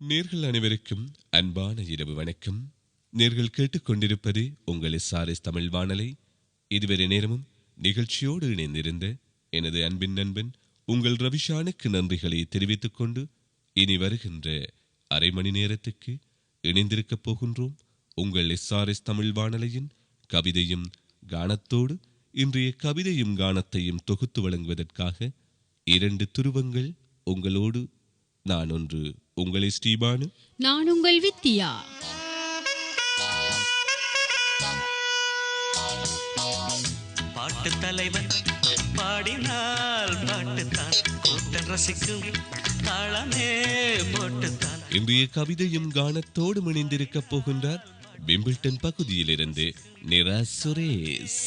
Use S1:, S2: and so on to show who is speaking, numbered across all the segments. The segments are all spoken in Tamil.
S1: நேர்கள் அனைவருக்கும் அன்பான இரவு வணக்கம். நேர்கள் கேட்டுக்கொண்டிருப்பது உங்கள் SRS தமிழ் வானொலி. இதுவரை நேரமும் நிகழ்ச்சியோடு இணைந்திருந்த எனது அன்பின் நண்பன் உங்கள் ரவிஷானுக்கு நன்றிகளை தெரிவித்துக் கொண்டு இனி வருகின்ற அரை மணி நேரத்துக்கு இணைந்திருக்கப் போகின்றோம் உங்கள் SRS தமிழ் வானொலியின் கவிதையும் கானத்தோடு. இன்றைய கவிதையும் கானத்தையும் தொகுத்து வழங்குவதற்காக 2 துருவங்கள் உங்களோடு. நான் ஒன்று உங்களை ஸ்ரீபானு,
S2: நான் உங்கள் வித்யா.
S3: பாட்டு தலைவன் பாடினால் பாட்டுத்தான் கூட்டம் ரசிக்கும் தாளமே போட்டுத்தான்.
S1: இன்றைய கவிதையும் கானத்தோடு இணைந்திருக்கப் போகின்றார் விம்பிள்டன் பகுதியிலிருந்து நிரா சுரேஷ்.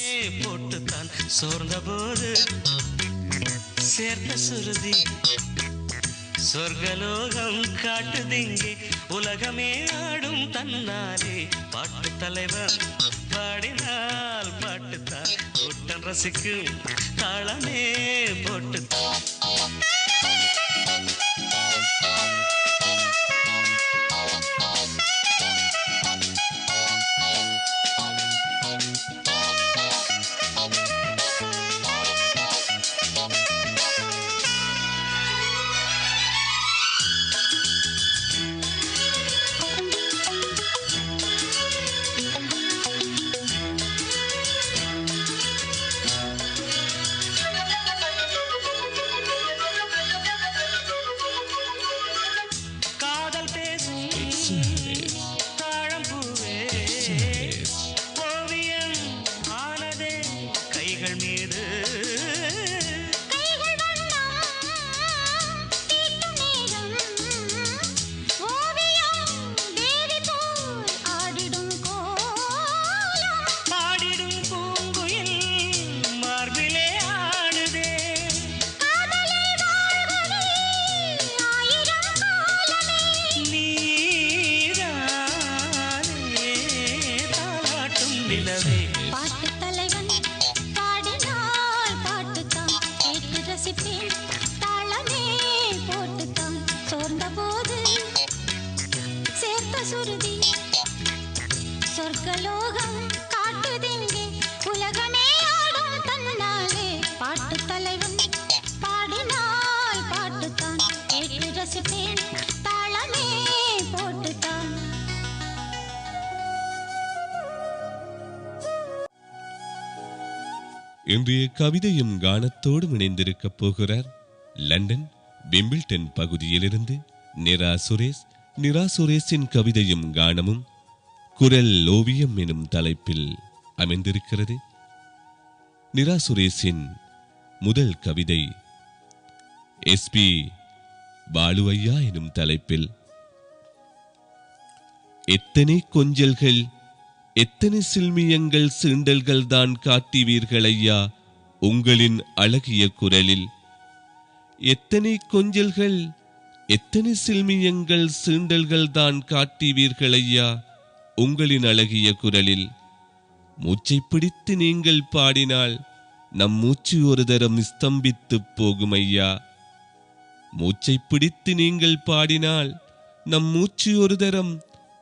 S3: போட்டுத்தான் சோர்ந்த போது சேர்த்த சுருதி சொர்க்கலோகம் காட்டுதிங்கே உலகமே ஆடும் தன்னாலே. பாட்டு தலைவன் பாடினால் பாட்டுத்தான் கூட்டம் ரசிக்கும் தாளமே போட்டுத்தான்.
S1: இன்றைய கவிதையும் கானத்தோடு இணைந்திருக்கப் போகிறார் லண்டன் விம்பிள்டன் பகுதியிலிருந்து நிரா சுரேஷ். நிரா சுரேஷின் கவிதையும் கானமும் குரல் ஓவியம் எனும் தலைப்பில் அமைந்திருக்கிறது. நிரா சுரேஷின் முதல் கவிதை SP பாலு ஐயா எனும் தலைப்பில். எத்தனை கொஞ்சல்கள், எத்தனை சில்மியங்கள், சீண்டல்கள் தான் காட்டுவீர்கள் ஐயா உங்களின் அழகிய குரலில். எத்தனை கொஞ்சல்கள், எத்தனை சில்மியங்கள், சீண்டல்கள் தான் காட்டுவீர்கள் ஐயா உங்களின் அழகிய குரலில். மூச்சை பிடித்து நீங்கள் பாடினால் நம் மூச்சு ஒரு தரம் ஸ்தம்பித்து போகும் ஐயா. மூச்சை பிடித்து நீங்கள் பாடினால் நம் மூச்சு ஒரு தரம்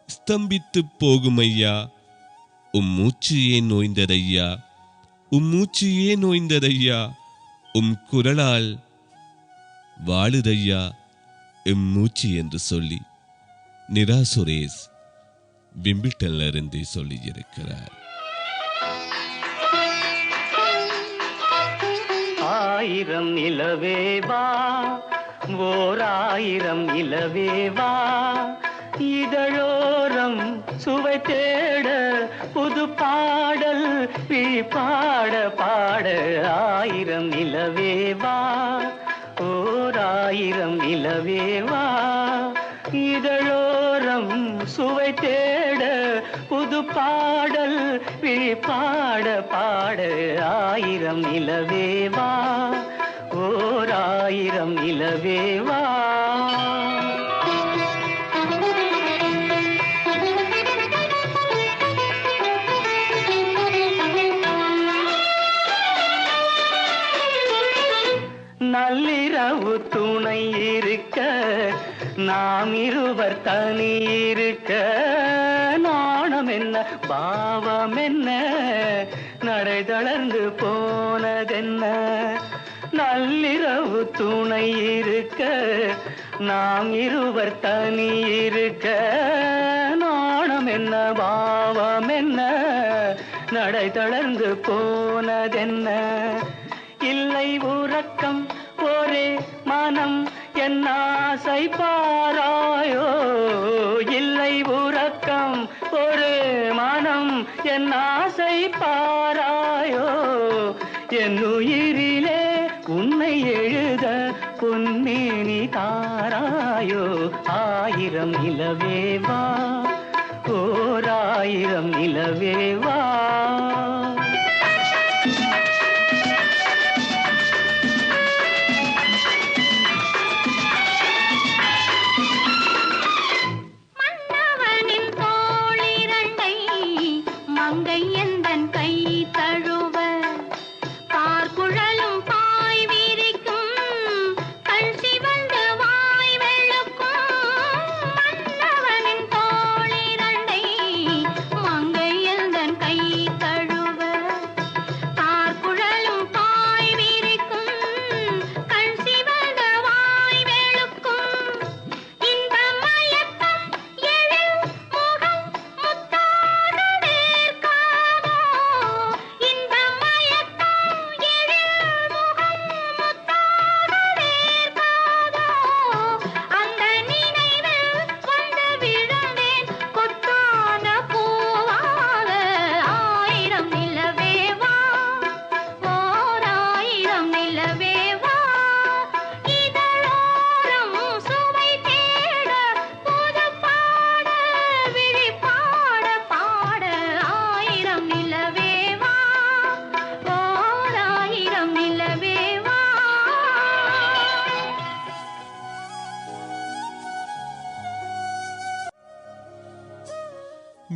S1: ஸ்தம்பித்து போகும் ஐயா. மூச்சு ஏன் நோய்ந்ததையா, மூச்சு ஏன் நோய்ந்ததையா, குரலால் வாழுதையா மூச்சு என்று சொல்லி நிரா சுரேஷ் விம்பிள்டன்ல இருந்து சொல்லி இருக்கிறார்.
S3: ஆயிரம் நிலவேவா, ஓர் ஆயிரம் நிலவேவா, இதழோரம் சுவை தேட புது பாடல் பாட பாட. ஆயிரம் நிலவேவா, ஓர் ஆயிரம் நிலவேவா, இதழோரம் சுவை தேட புது பாடல் பாட பாட. ஆயிரம் நிலவேவா, ஓர் ஆயிரம் நிலவேவா. நள்ளிரவு துணை இருக்க நாம் இருவர் தனி இருக்க நாணம் என்ன பாவம் என்ன நடை தளர்ந்து போனதென்ன நள்ளிரவு துணை இருக்க நாம் இருவர் தனி இருக்க நாணம் என்ன பாவம் என்ன நடை தளர்ந்து போனதென்ன இல்லை உறக்கம் ஒரே மனம் என் ஆசை பாராயோ இல்லை உறக்கம் ஒரு மனம் என் ஆசை பாராயோ என் உயிரிலே உன்னை எழுத பொன்னேனி தாராயோ ஆயிரம் நிலவேவா ஓர் ஆயிரம் நிலவேவா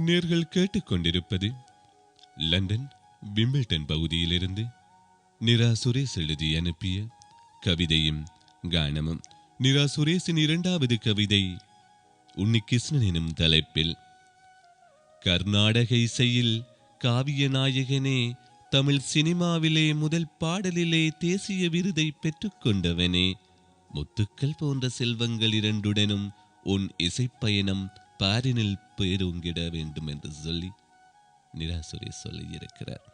S1: நேர்கள் கேட்டுக்கொண்டிருப்பது லண்டன் விம்பிள்டன் பகுதியிலிருந்து நிரா சுரேஷ் எழுதி அனுப்பிய கவிதையும் கானமும். நிரா சுரேஷின் இரண்டாவது கவிதை உன்னிகிருஷ்ணன் எனும் தலைப்பில். கர்நாடக இசையில் காவிய நாயகனே, தமிழ் சினிமாவிலே முதல் பாடலிலே தேசிய விருதை பெற்றுக்கொண்டவனே, முத்துக்கள் போன்ற செல்வங்கள் இரண்டுடனும் உன் இசைப்பயணம் பாரினில் பேருங்கிட வேண்டும் என்று சொல்லி நிராசுரை சொல்லியிருக்கிறார்.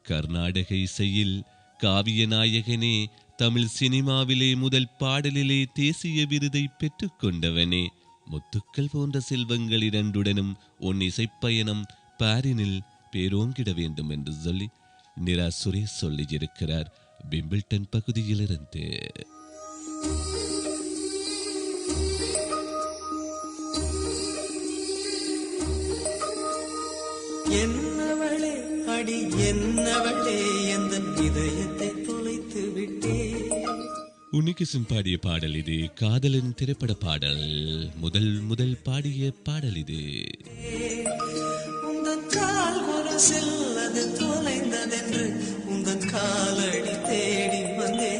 S1: கர்நாடக இசையில் காவிய நாயகனே, தமிழ் சினிமாவிலே முதல் பாடலிலே தேசிய விருதை பெற்றுக்கொண்டவனே, முத்துக்கள் போன்ற செல்வங்கள் இரண்டுடனும் உன் இசைப்பயணம் பாரினில் பேரோங்கிட வேண்டும் என்று சொல்லி நிராசுரை சொல்லியிருக்கிறார் விம்பிள்டன் பகுதியிலிருந்து.
S2: என்னவளே அடி என்னவளே எந்தன் இதயத்தை தொலைத்து விட்டே.
S1: உன்னிகிருஷ்ணன் பாடிய பாடல் இது. காதலின் திரைப்பட பாடல். முதல் பாடிய பாடல் இது.
S2: உந்தன் கால் கொலுசில் அது தொலைந்ததென்று உந்தன் காலடி தேடி வந்தே.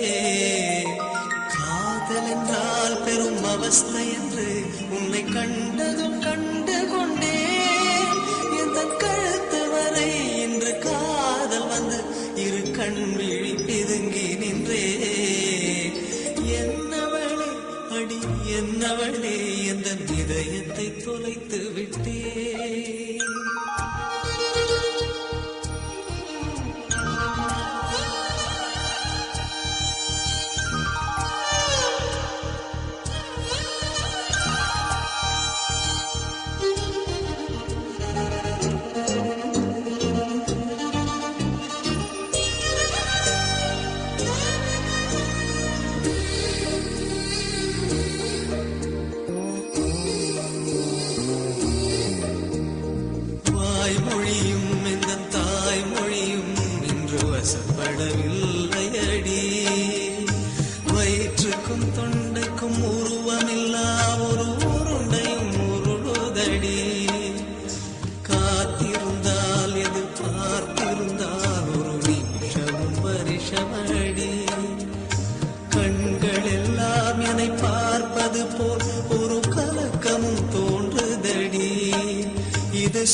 S2: காதல் என்றால் பெரும் அவஸ்தை என்று உன்னை கண்டதும் கண்டு கொண்டே. கழுத்து வரை இன்று காதல் வந்து இரு கண் விழி பிதுங்கி நின்றே. என்னவளே அடி என்னவளே எந்தன் இதயத்தை தொலைத்து விட்டே.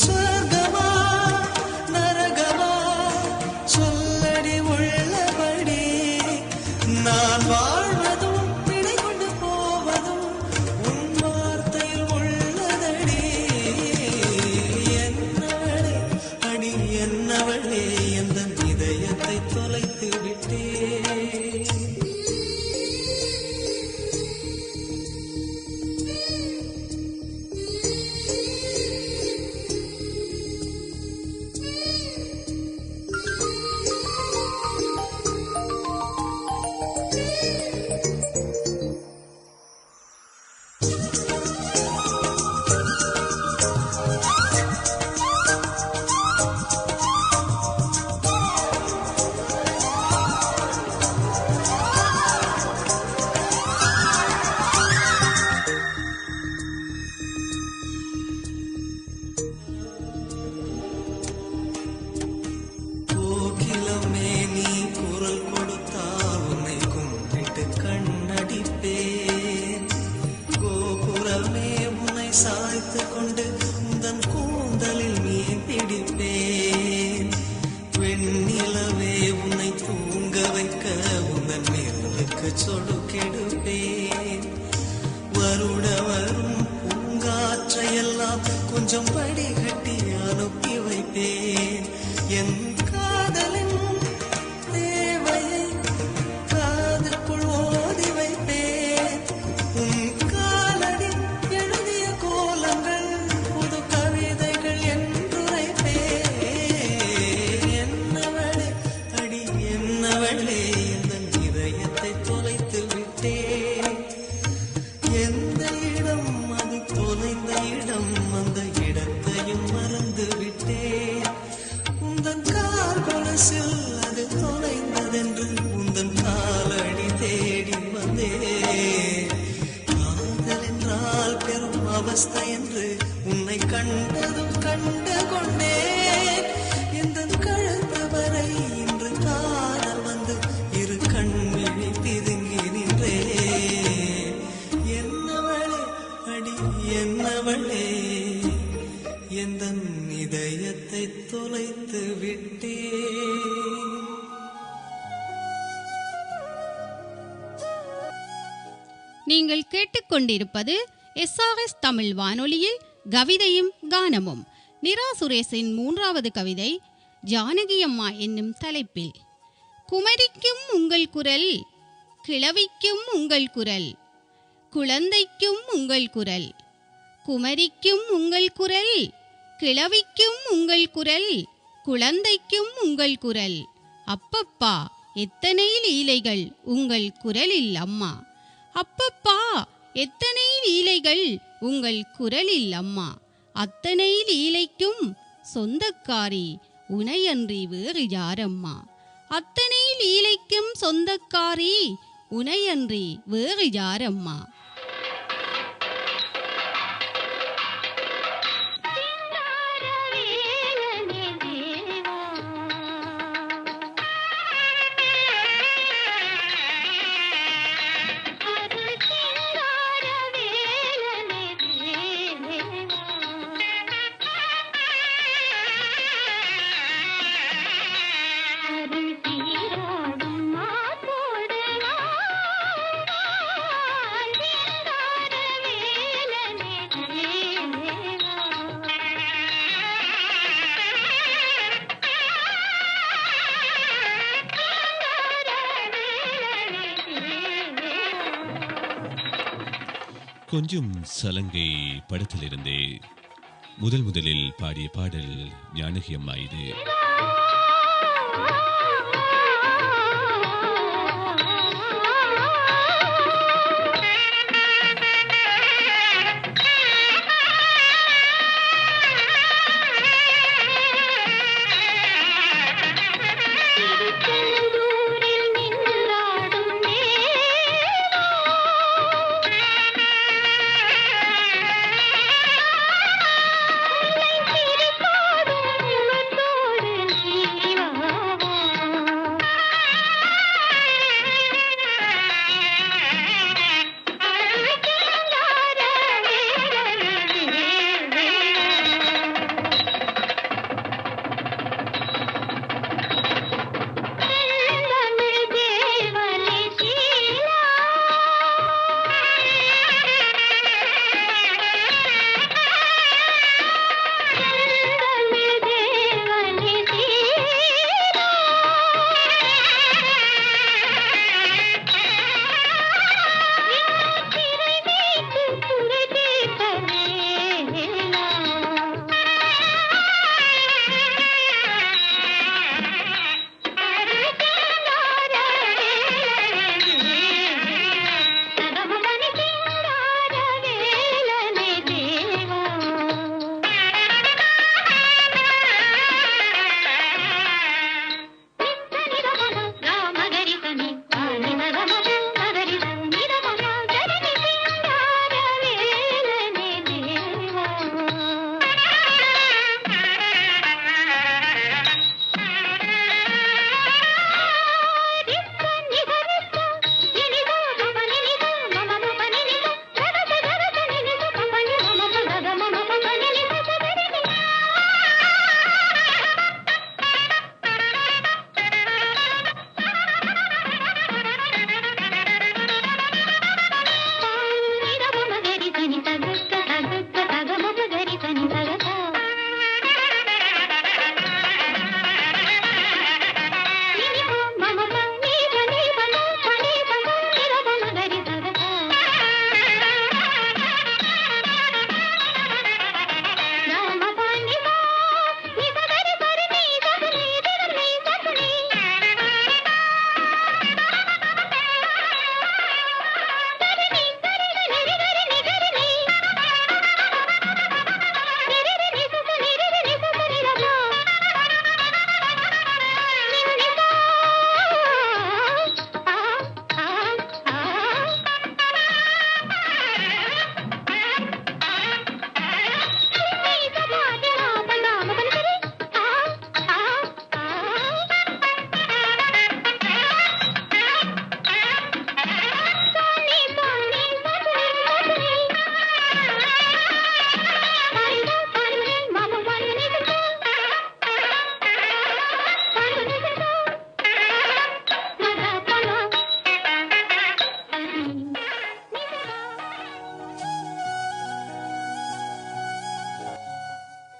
S2: சொர்க்கமா நரகமா சொல்லடி உள்ளபடி நான் வாழ்வதும் விடை கொண்டு போவதும் உன் வார்த்தையில் உள்ளதடி என்னவளே அடி என்னவளே எந்த இதயத்தை தொலைத்து விட்டே கோகிலமே நீ குரல் கொடுத்தால் உன்னை கும்பிட்டு கண்ணடிப்பேன் கோபுரமே உன்னை சாய்த்து கொண்டு உந்தன் கூந்தலில் மீன் பிடிப்பேன் வெண்ணிலவே உன்னை தூங்க வைக்க உந்தன் நிழலுக்கு சொடுக்கெடுப்பேன் வருட வரும் பூங்காற்றையெல்லாம் கொஞ்சம் வடிகட்டி அனுப்பி வைப்பேன் என் காதலின் தேவையை காதுக்குள் ஓதி வைப்பேன் உன் காலடி எழுதிய கோலங்கள் புது கவிதைகள் என்றுரைப்பேன் என்னவளே அடி என்னவளே எந்த இதயத்தை தொலைத்து விட்டேன் எந்த இடம் அது தொலைந்த இடம் அந்த இடத்தையும் மறந்து விட்டேன் உந்தன் கால் கொலுசில் அது தொலைந்ததென்று உந்தன் காலடி தேடி வந்தேன் காதல் என்றால் பெரும் அவஸ்தை என்று உன்னை கண்டதும் கண்டு கொண்டேன் எந்தன் கழுத்து வரை இன்று காதல் வந்து இரு கண் விழி பிதுங்கி நின்றேன் என்னவளே அடி என்னவளே எந்தன் இதயத்தை தொலைத்து விட்டேன்.
S4: நீங்கள் கேட்டுக்கொண்டிருப்பது SRS தமிழ் வானொலியில் கவிதையும் கானமும். நிரா சுரேஷின் 3வது கவிதை ஜானகியம்மா என்னும் தலைப்பில். குமரிக்கும் உங்கள் குரல், கிழவிக்கும் உங்கள் குரல், குழந்தைக்கும் உங்கள் குரல். குமரிக்கும் உங்கள் குரல், கிழவிக்கும் உங்கள் குரல், குழந்தைக்கும் உங்கள் குரல். அப்பப்பா எத்தனை லீலைகள் உங்கள் குரலில் அம்மா. அப்பப்பா எத்தனை லீலைகள் உங்கள் குரலில் அம்மா. அத்தனை லீலைக்கும் சொந்தக்காரி உனையன்றி வேறு யாரம்மா. அத்தனை லீலைக்கும் சொந்தக்காரி உனையன்றி வேறு யாரம்மா.
S1: கொஞ்சம் சலங்கை படத்திலிருந்தே முதலில் பாடிய பாடல் ஞானகி அம்மா இது.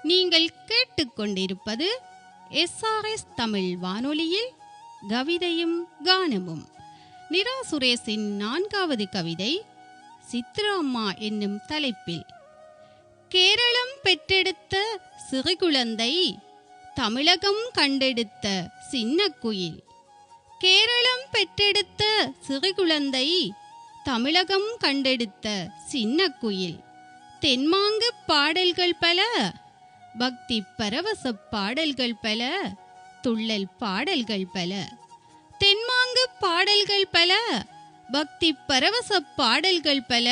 S4: நீங்கள் கேட்டுக்கொண்டிருப்பது எஸ்ஆர்எஸ் தமிழ் வானொலியில் கவிதையும் கானமும். நிரா சுரேஷின் 4வது கவிதை சித்ரா அம்மா என்னும் தலைப்பில். கேரளம் பெற்றெடுத்த சிறுகுழந்தை, தமிழகம் கண்டெடுத்த சின்ன குயில். கேரளம் பெற்றெடுத்த சிறுகுழந்தை, தமிழகம் கண்டெடுத்த சின்ன குயில். தென்மாங்கு பாடல்கள் பல, பக்தி பரவச பாடல்கள் பல, துள்ளல் பாடல்கள் பல. தென்மாங்கு பாடல்கள் பல, பக்தி பரவச பாடல்கள் பல,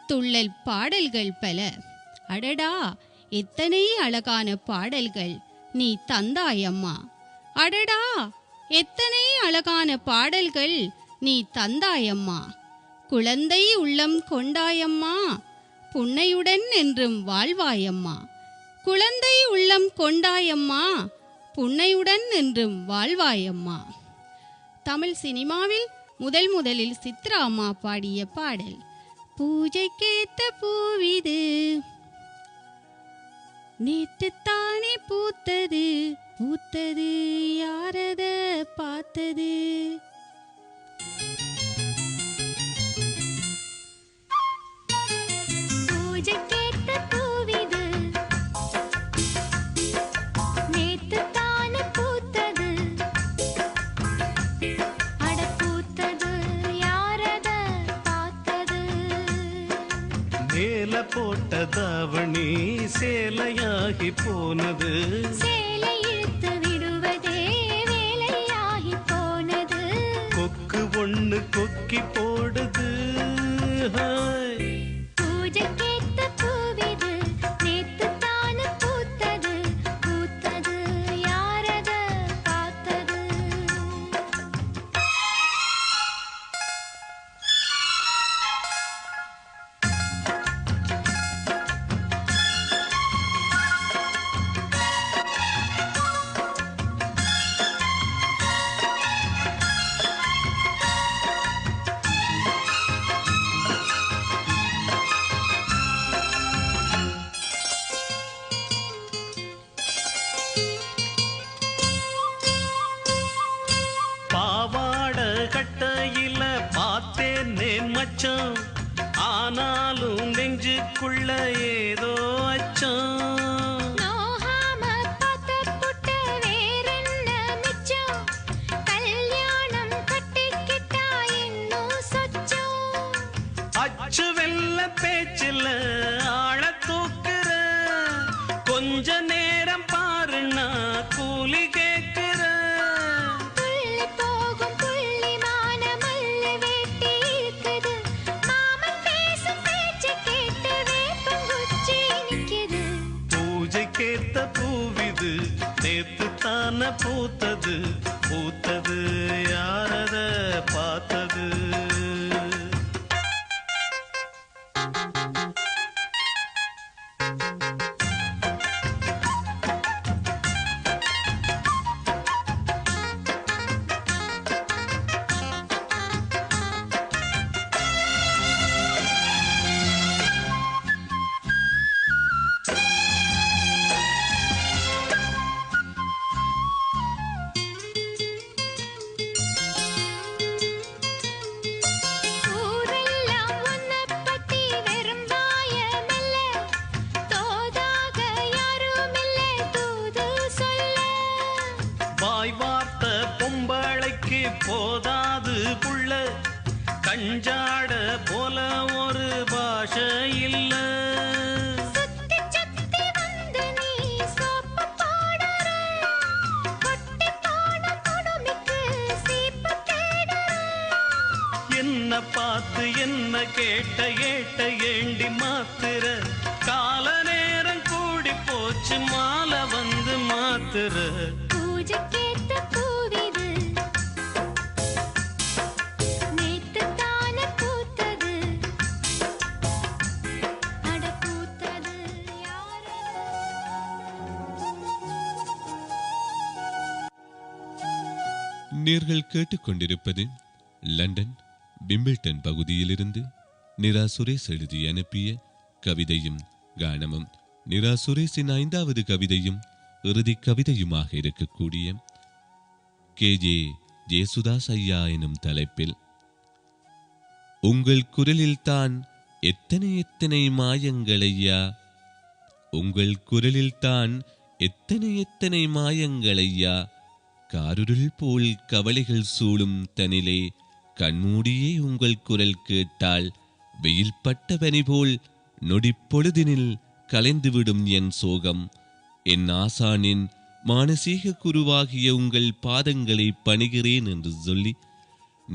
S4: துள்ளல் பாடல்கள் பல. அடடா, எத்தனை அழகான பாடல்கள் நீ தந்தாயம்மா. அடடா, எத்தனை அழகான பாடல்கள் நீ தந்தாயம்மா. குழந்தை உள்ளம் கொண்டாயம்மா, புன்னையுடன் என்றும் வாழ்வாயம்மா. குழந்தை உள்ளம் கொண்டாயம்மா, புன்னையுடன் என்றும் வாழ்வாயம்மா. தமிழ் சினிமாவில் முதலில் சித்ரா அம்மா பாடிய பாடல். பூஜைக்கேத்த பூவிது, நேற்று தானே பூத்தது, பூத்தது யாரத பார்த்தது.
S5: பூஜைக்கேத்த பூவிது, நேற்று தானே பூத்தது, அட பூத்தது யாரத பார்த்தது.
S6: மேல போட்ட தாவணி சேலையாகி போனது,
S5: சேலை இழுத்து விடுவதே வேலையாகி போனது.
S6: கொக்கு ஒண்ணு கொக்கி போடுது. ஹாய்.
S5: பூஜைக்கேத்த பூவிது, நேத்து தானே பூத்தது, பூத்தது யாரத பார்த்தது.
S6: பாவாட கட்டையில பார்த்தேனே மச்சான், ஆனாலும் நெஞ்சுக்குள்ள ஏதோ அச்சம்.
S5: நோகாம பார்த்த புட்ட வேறென்ன மிச்சம், கல்யாணம் கட்டிக்கிட்டா இன்னும் சொச்சம்.
S6: அச்சு வெல்ல பேச்சில் ஆழ தூக்குற, கொஞ்ச நேரம் பாருன்னா கூலி கேட்கிற.
S5: துள்ளி போகும் புள்ளிமான மல்லு வேட்டி இருக்குது, மாமன் பேசும் பேச்சு கேட்டு வேப்பங்குச்சி நிக்குது.
S6: பூஜைக்கேத்த பூவிது, நேத்து தான பூத்தது, பூத்தது யாரத பார்த்தது.
S5: ஊரெல்லாம் உன்னைப் பத்தி வெறும் வாயமில்ல, தோதாக யாருமில்ல தூது சொல்ல.
S6: வாய் வார்த்த பொம்பளைக்கு போதாது புள்ள, கஞ்சாட போல ஒரு பாஷை இல்ல.
S5: சுத்தி சுத்தி வந்து நீ சோப்பு போடுற, கொட்டி போன குடுமிக்கு சீப்பு தேடுற.
S6: என்ன பார்த்து என்ன கேட்ட ஏட்ட ஏண்டி மாத்துற, கால நேரம் கூடி போச்சு மாலை வந்து மாத்துற.
S5: பூஜைக்கேத்த பூவிது, நேத்து தானே பூத்தது, அட பூத்தது யாரது.
S1: நேர்கள் கேட்டுக்கொண்டிருப்பது லண்டன் பிம்பிள்டன் பகுதியிலிருந்து நிரா சுரேஷ் எழுதி அனுப்பிய கவிதையும் கானமும். நிரா சுரேஷின் 5வது கவிதையும் இறுதி கவிதையுமாக இருக்கக்கூடிய KJ ஜேசுதாஸ் ஐயா எனும் தலைப்பில், உங்கள் குரலில்தான் எத்தனை எத்தனை மாயங்களையா, உங்கள் குரலில்தான் எத்தனை எத்தனை மாயங்களையா, காருருள் போல் கவலைகள் சூழும் தனிலே கண்மூடியே உங்கள் குரல் கேட்டால் வெயில் பட்ட பனி போல் நொடிப்பொழுதினில் கலைந்துவிடும் என் சோகம். என் ஆசானின் மானசீக குருவாகிய உங்கள் பாதங்களை பணிகிறேன் என்று சொல்லி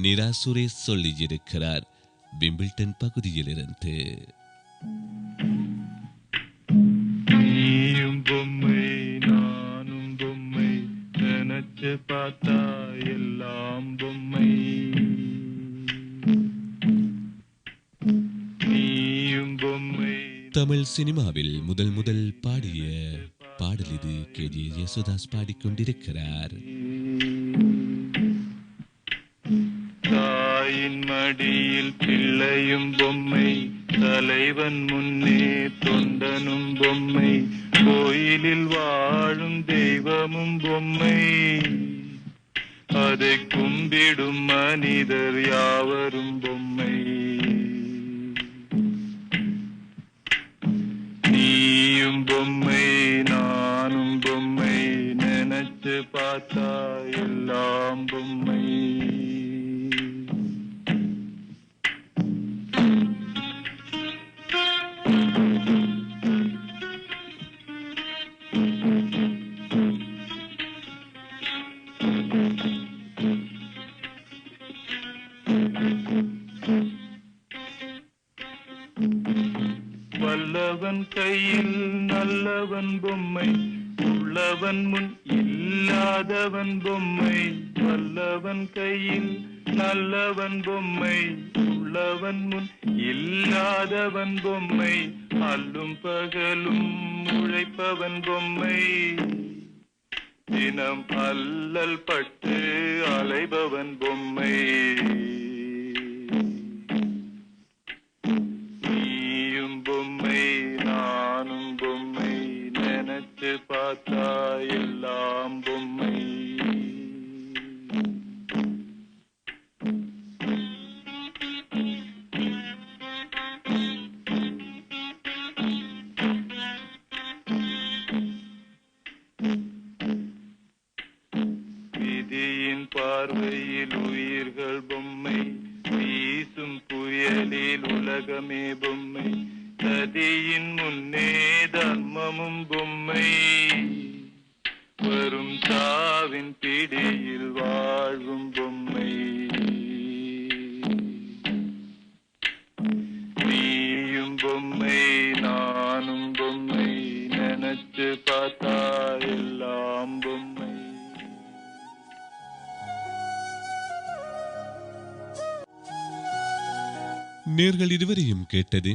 S1: நிரா சுரேஷ் சொல்லியிருக்கிறார் விம்பிள்டன் பகுதியிலிருந்து.
S7: நீயும் பொம்மை நானும் பொம்மை, நினைச்சு பார்த்தா எல்லாம் பொம்மை. நீயும் பொம்மை.
S1: தமிழ் சினிமாவில் முதல் பாடிய பாடல் இது. KJ ஜேசுதாஸ் பாடிக்கொண்டிருக்கிறார்.
S7: தாயின் மடியில் பிள்ளையும் பொம்மை, தலைவன் முன்னே தொண்டனும் பொம்மை, கோயிலில் வாழும் தெய்வமும் பொம்மை, அதை கும்பிடும் மனிதர் யாவரும் பொம்மை. நீயும் பொம்மை நானும் பொம்மை, நினைச்சு பார்த்தா எல்லாம் பொம்மை. வல்லவன் கையில் நல்லவன் பொம்மை, உள்ளவன் முன் இல்லாதவன் பொம்மை. வல்லவன் கையில் நல்லவன் பொம்மை, உள்ளவன் முன் இல்லாதவன் பொம்மை. அல்லும் பகலும் உழைப்பவன் பொம்மை, தினம் அல்லல் பட்டு அலைபவன் பொம்மை. நீயும் பொம்மை நானும் பொம்மை, நினைச்சு பார்த்தா எல்லாம் பொம்மை. விதியின் பார்வையில் உயிர்கள் பொம்மை, வீசும் புயலில் உலகமே பொம்மை. சதியின் முன்னே தர்மமும் பொம்மை, வரும் சாவின் பிடியில் வாழ்வும் பொம்மை. நீயும் பொம்மை நானும் பொம்மை, நினைச்சு பார்த்தா எல்லாம் பொம்மை.
S1: நேர்கள் இதுவரையும் கேட்டது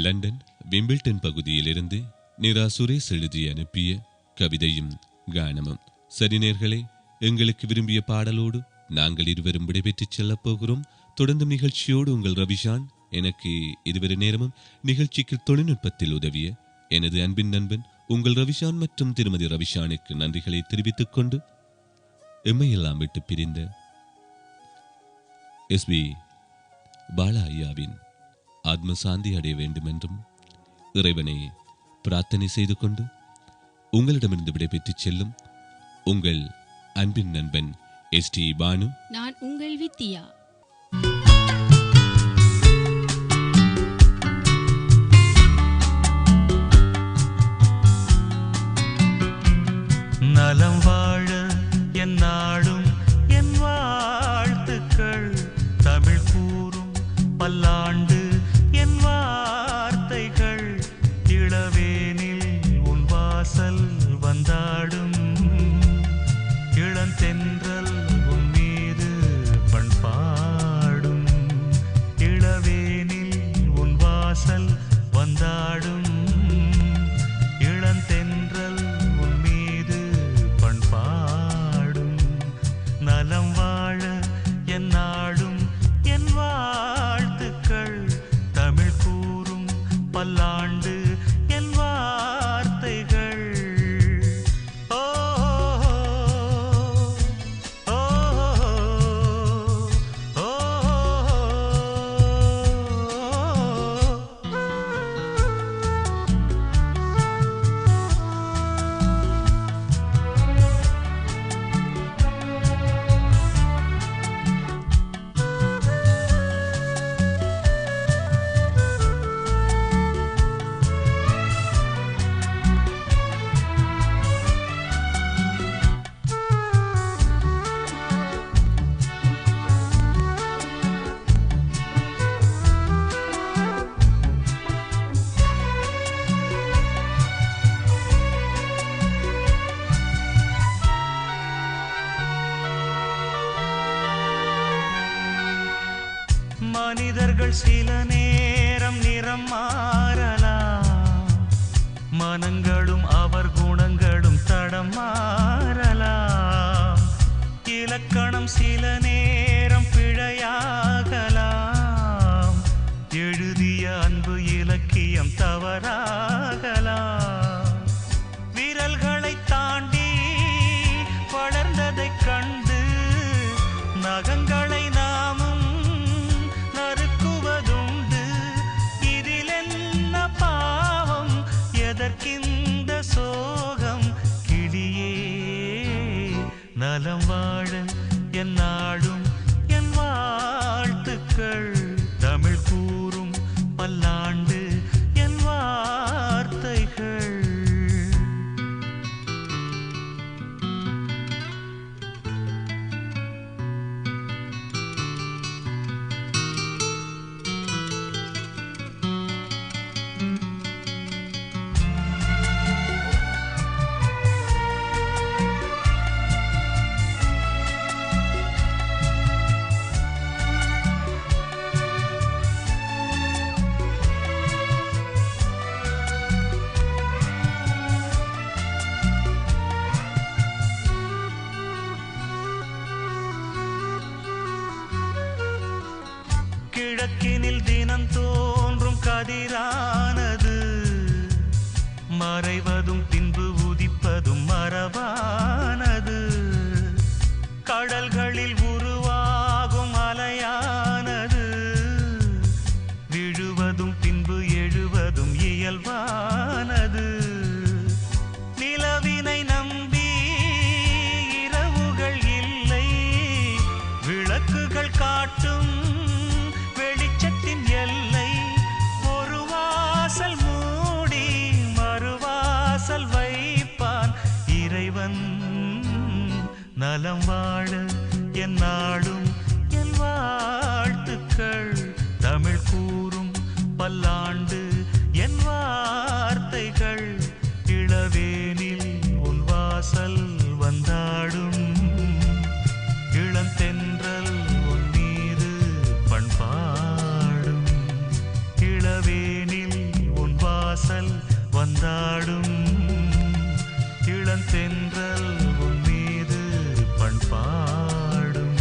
S1: லண்டன் விம்பிள்டன் பகுதியிலிருந்து நிரா சுரேஷ் எழுதி அனுப்பிய கவிதையும் கானமும். சரி நேர்களே, எங்களுக்கு விரும்பிய பாடலோடு நாங்கள் இருவரும் விடைபெற்றுச் செல்லப் போகிறோம். தொடர்ந்தும் நிகழ்ச்சியோடு உங்கள் ரவிஷான். எனக்கு இதுவரை நேரமும் நிகழ்ச்சிக்கு தொழில்நுட்பத்தில் உதவிய எனது அன்பின் நண்பன் உங்கள் ரவிஷான் மற்றும் திருமதி ரவிஷானுக்கு நன்றிகளை தெரிவித்துக் கொண்டு, எம்மையெல்லாம் விட்டு பிரிந்த SB பாலா ஐயாவின் ஆத்ம சாந்தி அடைய வேண்டும் என்றும் இறைவனை பிரார்த்தனை செய்து கொண்டு உங்களிடமிருந்து விடைபெற்றுச் செல்லும் உங்கள் அன்பின் நண்பன் ST பானு.
S4: நான் உங்கள் வித்தியா.
S6: நலம் வாழ என் நாடும் என் வாழ்த்துக்கள், தமிழ் கூறும் பல்லாண்டு என் வார்த்தைகள். இளவேனில் உன் வாசல் வந்தாடும், இளந்தென்றல் உன் மீது பண்பாடும். இளவேனில் உன் வாசல் வந்தாடும், இளந்தென்றல் உன் மீது பண்பாடும். நலம் வாழ என் நாடும் என் வாழ்த்துக்கள், தமிழ் கூறும் பல்லாண்டு என் கடல்கள் சில நேரம் நிறம் மாறலாம், மனங்களும் அவர் குணங்களும் தடம் மாறலாம். இலக்கணம் சில நேரம் பிழையாகலாம், எழுதிய அன்பு இலக்கியம் தவறாகலாம். விரல்களை தாண்டி வளர்ந்ததைக் கண்டு நகங்களை நாமும் நறுக்குவதுண்டு. இதில் என்ன பாவம், எதற்கிந்த சோகம்? கிளியே நலம் வாழ என் நாடும் என் வாழ்த்துக்கள், தமிழ் கூறும் பல்லாண்டு என் வார்த்தைகள். கிழக்கினில் தினம் தோன்றும் கதிரானது, மறைவதும் பின்பு உதிப்பதும் மரபானது. கடல்களில் உருவாகும் அலையானது, விழுவதும் பின்பு எழுவதும் இயல்பானது. நிலவினை நம்பி இரவுகள் இல்லை, விளக்குகள் காட்டும் வெளிச்சத்தின் எல்லை. ஒரு வாசல் மூடி மறுவாசல் வைப்பான் இறைவன். நலம் வாழ என் நாடும் என் வாழ்த்துக்கள், தமிழ் கூறும் பல்லாண்டு என் வார்த்தைகள். இளவேனில் உன் வாசல் வந்தாடும், இளந்தென்றல் உன் மீது பண்பாடும். இளவேனில் உன் வாசல் வந்தாடும், இளந்தென்றல் உன் மீது பண்பாடும்.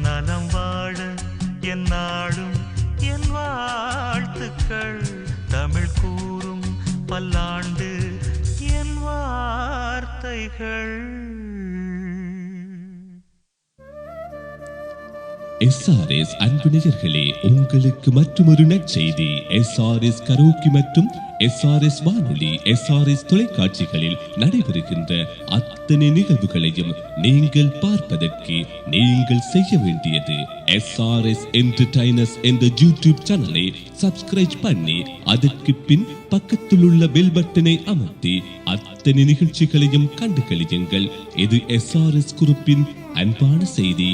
S6: நலம் வாழ என் நாடும் என் வாழ்த்துக்கள், தமிழ் கூறும் பல்லாண்டு என் வார்த்தைகள்.
S1: எஸ்ஆர்எஸ் அன்பு நேயர்களே, உங்களுக்கு மற்றொரு நற்செய்தி. எஸ்ஆர்எஸ் கரோக்கி மற்றும் எஸ்ஆர்எஸ் வானொலி, எஸ்ஆர்எஸ் தொலைக்காட்சிகளில் நடைபெறுகின்ற அத்தனை நிகழ்வுகளையும் நீங்கள் பார்ப்பதற்கு நீங்கள் செய்ய வேண்டியது எஸ்ஆர்எஸ் என்டர்டைனர்ஸ் என்ற யூடியூப் சேனலை சப்ஸ்கிரைப் பண்ணி அதற்கு பின் பக்கத்தில் உள்ள பெல் பட்டனை அமர்த்தி அத்தனை நிகழ்ச்சிகளையும் கண்டு களியுங்கள். இது எஸ்ஆர்எஸ் குரூப்பின் அன்பான செய்தி.